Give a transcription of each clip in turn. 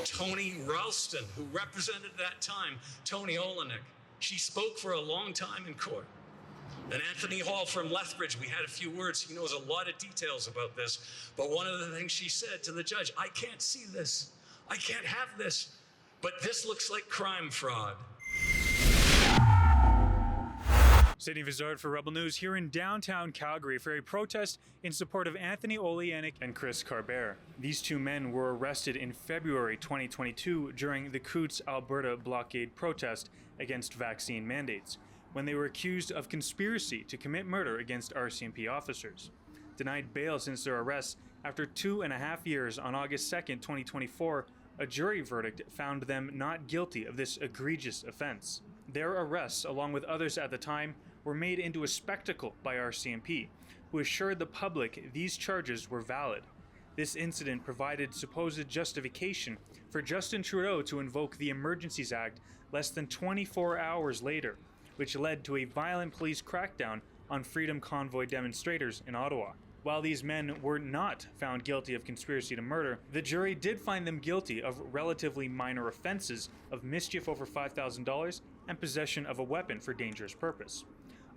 Tony Ralston, who represented at that time Tony Olenek. She spoke for a long time in court. And Anthony Hall from Lethbridge, we had a few words. He knows a lot of details about this. But one of the things she said to the judge, I can't see this. I can't have this. But this looks like crime fraud. Sydney Vizard for Rebel News here in downtown Calgary for a protest in support of Anthony Olenek and Chris Carbert. These two men were arrested in February 2022 during the Coutts, Alberta blockade protest against vaccine mandates, when they were accused of conspiracy to commit murder against RCMP officers. Denied bail since their arrests, after 2.5 years on August 2nd, 2024, a jury verdict found them not guilty of this egregious offense. Their arrests, along with others at the time, were made into a spectacle by RCMP, who assured the public these charges were valid. This incident provided supposed justification for Justin Trudeau to invoke the Emergencies Act less than 24 hours later, which led to a violent police crackdown on Freedom Convoy demonstrators in Ottawa. While these men were not found guilty of conspiracy to murder, the jury did find them guilty of relatively minor offenses of mischief over $5,000 and possession of a weapon for dangerous purpose.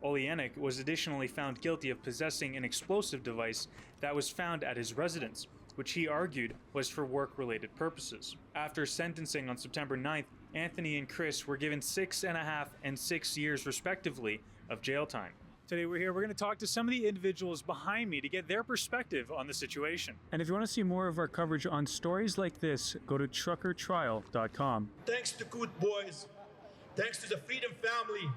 Olenek was additionally found guilty of possessing an explosive device that was found at his residence, which he argued was for work-related purposes. After sentencing on September 9th, Anthony and Chris were given 6.5 and 6 years respectively of jail time. Today we're going to talk to some of the individuals behind me to get their perspective on the situation. And if you want to see more of our coverage on stories like this, go to truckertrial.com. Thanks to Coutts boys, thanks to the Freedom family,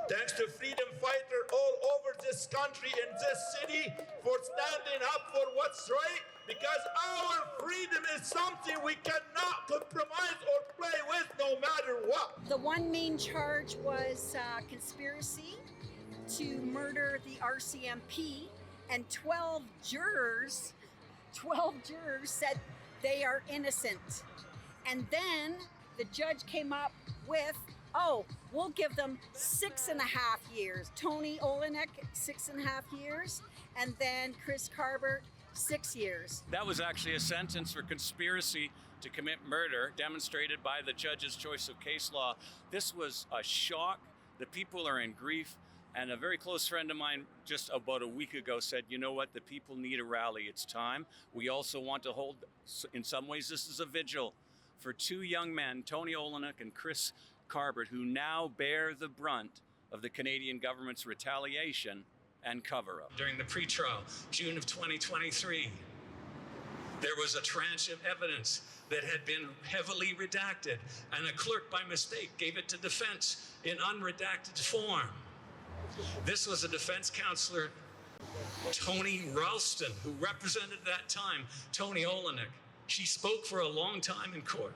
thanks to freedom fighter all over this country and this city for standing up for what's right, because our freedom is something we cannot compromise or play with no matter what. The one main charge was conspiracy to murder the RCMP, and 12 jurors said they are innocent. And then the judge came up with, we'll give them 6.5 years. Tony Olenek, 6.5 years, and then Chris Carbert, 6 years. That was actually a sentence for conspiracy to commit murder, demonstrated by the judge's choice of case law. This was a shock. The people are in grief. And a very close friend of mine just about a week ago said, you know what, the people need a rally. It's time. We also want to hold, in some ways, this is a vigil for two young men, Tony Olenek and Chris Carbert, who now bear the brunt of the Canadian government's retaliation and cover-up. During the pretrial, June of 2023, there was a tranche of evidence that had been heavily redacted, and a clerk by mistake gave it to defense in unredacted form. This was a defense counselor, Tony Ralston, who represented at that time Tony Olenek. She spoke for a long time in court.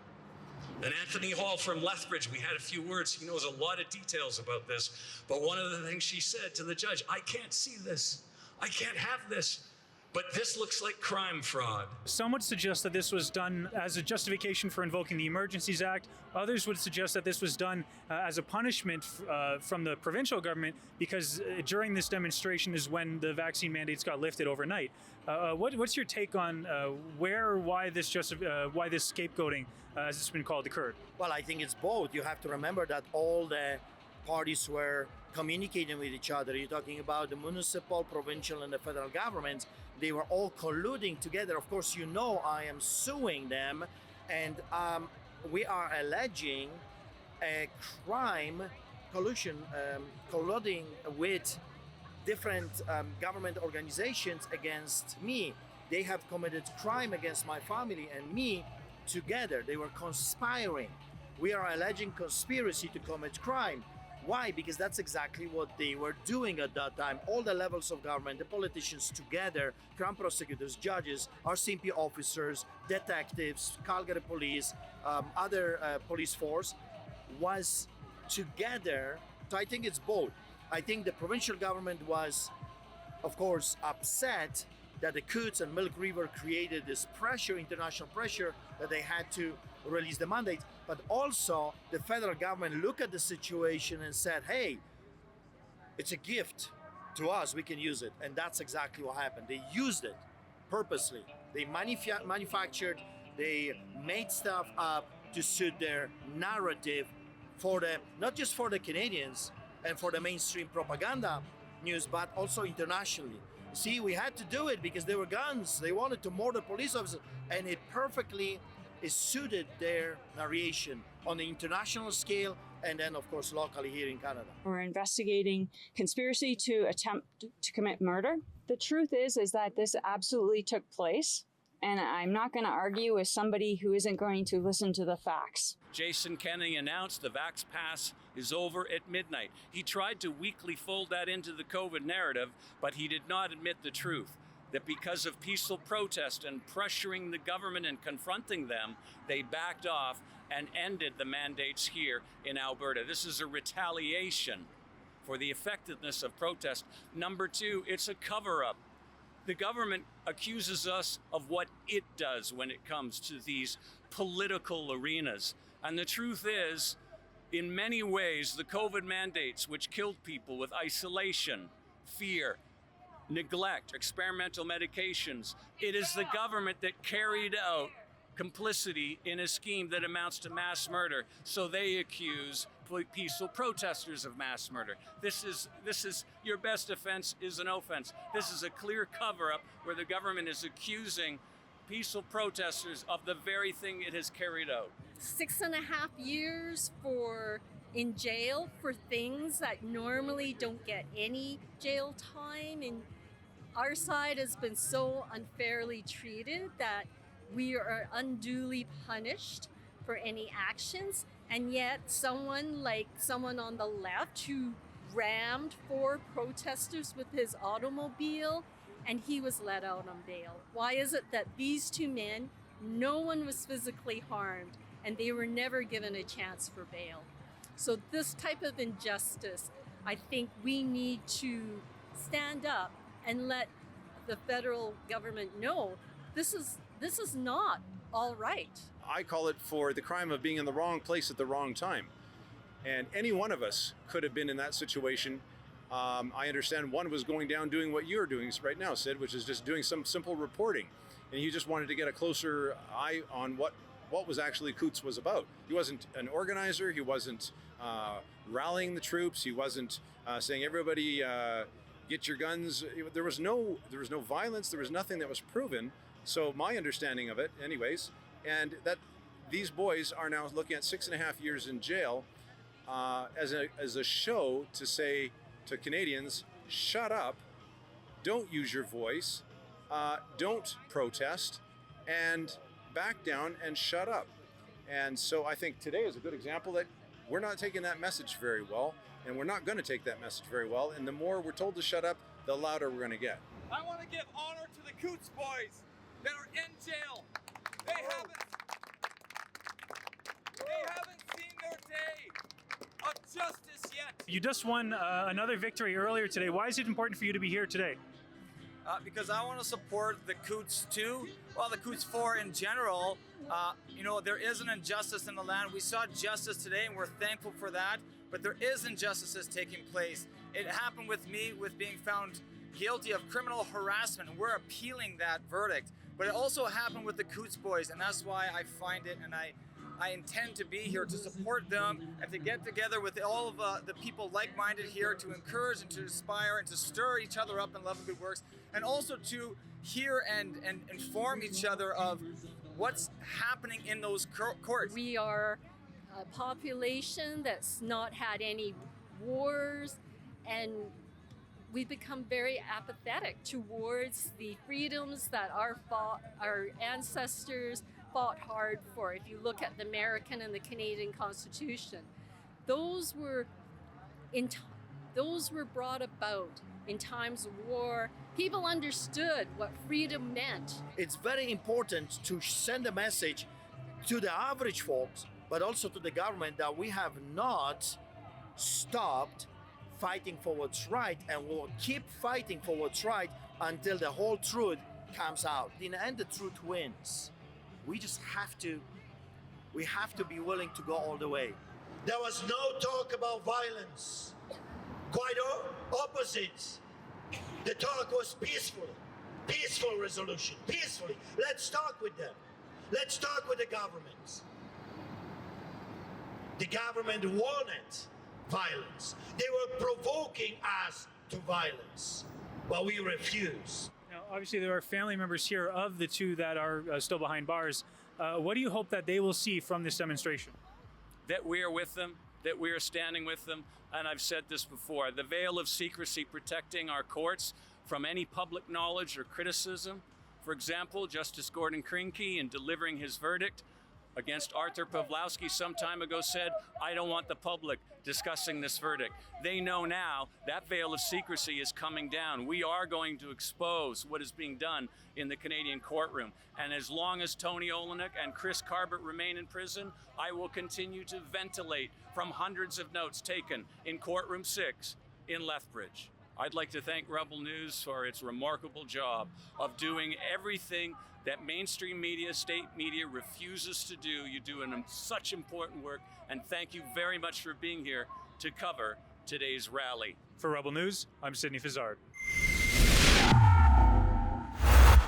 And Anthony Hall from Lethbridge, we had a few words. He knows a lot of details about this. But one of the things she said to the judge, I can't see this. I can't have this. But this looks like crime fraud. Some would suggest that this was done as a justification for invoking the Emergencies Act. Others would suggest that this was done as a punishment from the provincial government, because during this demonstration is when the vaccine mandates got lifted overnight. What's your take on why this scapegoating, as it's been called, occurred? Well, I think it's both. You have to remember that all the parties were communicating with each other. You're talking about the municipal, provincial, and the federal governments. They were all colluding together. Of course, you know I am suing them, and we are alleging a crime collusion, colluding with different government organizations against me. They have committed crime against my family and me together. They were conspiring. We are alleging conspiracy to commit crime. Why? Because that's exactly what they were doing at that time. All the levels of government, the politicians together, crown prosecutors, judges, RCMP officers, detectives, Calgary police, other police force, was together. So I think it's both. I think the provincial government was, of course, upset that the Coutts and Milk River created this pressure, international pressure, that they had to release the mandate. But also the federal government looked at the situation and said, hey, it's a gift to us, we can use it. And that's exactly what happened. They used it purposely. They manufactured They made stuff up to suit their narrative for the, not just for the Canadians and for the mainstream propaganda news, but also internationally. See, we had to do it because there were guns. They wanted to murder police officers, and it perfectly suited their narration on the international scale, and then of course locally here in Canada. We're investigating conspiracy to attempt to commit murder. The truth is that this absolutely took place, and I'm not going to argue with somebody who isn't going to listen to the facts. Jason Kenney announced the Vax Pass is over at midnight. He tried to weakly fold that into the COVID narrative, but he did not admit the truth, that because of peaceful protest and pressuring the government and confronting them, they backed off and ended the mandates here in Alberta. This is a retaliation for the effectiveness of protest. Number two, it's a cover-up. The government accuses us of what it does when it comes to these political arenas. And the truth is, in many ways, the COVID mandates, which killed people with isolation, fear, neglect, experimental medications, it is the government that carried out complicity in a scheme that amounts to mass murder. So they accuse peaceful protesters of mass murder. This is your best offense is an offense. This is a clear cover-up where the government is accusing peaceful protesters of the very thing it has carried out. 6.5 years in jail for things that normally don't get any jail time, and our side has been so unfairly treated that we are unduly punished for any actions, and yet someone on the left who rammed 4 protesters with his automobile, and he was let out on bail. Why is it that these 2 men, no one was physically harmed, and they were never given a chance for bail? So this type of injustice, I think we need to stand up and let the federal government know this is not all right. I call it for the crime of being in the wrong place at the wrong time. And any one of us could have been in that situation. I understand one was going down doing what you're doing right now, Sid, which is just doing some simple reporting. And he just wanted to get a closer eye on what was actually Coutts was about. He wasn't an organizer. He wasn't rallying the troops. He wasn't saying, everybody get your guns. There was no violence. There was nothing that was proven. So my understanding of it, anyways, and that these boys are now looking at 6.5 years in jail as a show to say to Canadians, shut up, don't use your voice, don't protest, and back down and shut up. And so I think today is a good example that we're not taking that message very well, and we're not going to take that message very well. And the more we're told to shut up, the louder we're going to get. I want to give honor to the Coutts boys that are in jail. They haven't seen their day of justice yet. You just won another victory earlier today. Why is it important for you to be here today? Because I want to support the Coutts too. Well, the Coutts 4 in general. There is an injustice in the land. We saw justice today, and we're thankful for that. But there is injustices taking place. It happened with me with being found guilty of criminal harassment, and we're appealing that verdict. But it also happened with the Coutts boys, and that's why I find it, and I intend to be here to support them and to get together with all of the people like-minded here to encourage and to inspire and to stir each other up in love and good works, and also to hear and inform each other of what's happening in those courts. We are a population that's not had any wars, and we've become very apathetic towards the freedoms that our ancestors fought hard for. If you look at the American and the Canadian Constitution, those were brought about in times of war. People understood what freedom meant. It's very important to send a message to the average folks, but also to the government, that we have not stopped fighting for what's right, and we'll keep fighting for what's right until the whole truth comes out. In the end, the truth wins. We just have to be willing to go all the way. There was no talk about violence. Quite opposite. The talk was peaceful resolution, peacefully. Let's talk with them. Let's talk with the government. The government wanted violence. They were provoking us to violence, but we refuse. Now, obviously, there are family members here of the two that are still behind bars. What do you hope that they will see from this demonstration? That we are with them, that we are standing with them, and I've said this before, the veil of secrecy protecting our courts from any public knowledge or criticism. For example, Justice Gordon Krinke, in delivering his verdict against Arthur Pawlowski some time ago, said, I don't want the public discussing this verdict. They know now that veil of secrecy is coming down. We are going to expose what is being done in the Canadian courtroom. And as long as Tony Olenek and Chris Carbett remain in prison, I will continue to ventilate from hundreds of notes taken in Courtroom 6 in Lethbridge. I'd like to thank Rebel News for its remarkable job of doing everything that mainstream media, state media refuses to do. You do such important work, and thank you very much for being here to cover today's rally. For Rebel News, I'm Sidney Fizzard.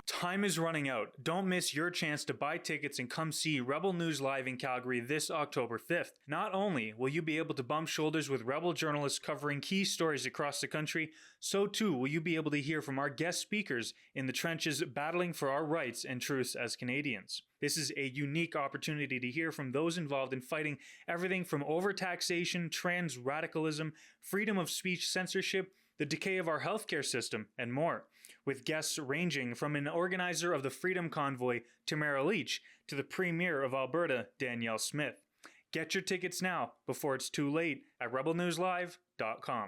Time is running out. Don't miss your chance to buy tickets and come see Rebel News live in Calgary this October 5th. Not only will you be able to bump shoulders with Rebel journalists covering key stories across the country, so too will you be able to hear from our guest speakers in the trenches battling for our rights and truths as Canadians. This is a unique opportunity to hear from those involved in fighting everything from overtaxation, trans radicalism, freedom of speech censorship, the decay of our healthcare system, and more, with guests ranging from an organizer of the Freedom Convoy, Tamara Leach, to the Premier of Alberta, Danielle Smith. Get your tickets now before it's too late at rebelnewslive.com.